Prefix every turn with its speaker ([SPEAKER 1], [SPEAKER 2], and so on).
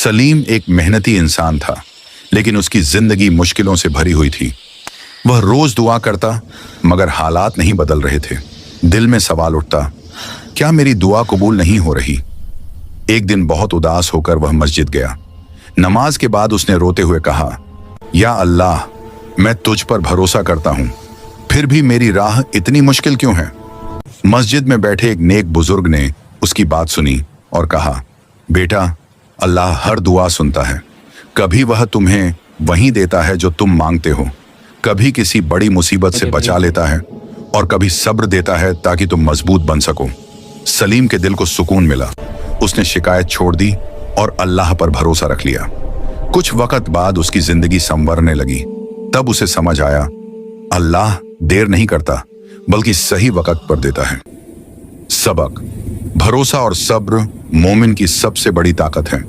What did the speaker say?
[SPEAKER 1] सलीम एक मेहनती इंसान था, लेकिन उसकी जिंदगी मुश्किलों से भरी हुई थी। वह रोज दुआ करता, मगर हालात नहीं बदल रहे थे। दिल में सवाल उठता, क्या मेरी दुआ कबूल नहीं हो रही? एक दिन बहुत उदास होकर वह मस्जिद गया। नमाज के बाद उसने रोते हुए कहा, या अल्लाह, मैं तुझ पर भरोसा करता हूं, फिर भी मेरी राह इतनी मुश्किल क्यों है? मस्जिद में बैठे एक नेक बुजुर्ग ने उसकी बात सुनी और कहा, बेटा, अल्लाह हर दुआ सुनता है। कभी वह तुम्हें वही देता है जो तुम मांगते हो, कभी किसी बड़ी मुसीबत से बचा लेता है और कभी सब्र देता है ताकि तुम मजबूत बन सको। सलीम के दिल को सुकून मिला। उसने शिकायत छोड़ दी और अल्लाह पर भरोसा रख लिया। कुछ वक्त बाद उसकी जिंदगी संवरने लगी। तब उसे समझ आया, अल्लाह देर नहीं करता, बल्कि सही वक्त पर देता है। सबक: भरोसा और सब्र मोमिन की सबसे बड़ी ताकत है।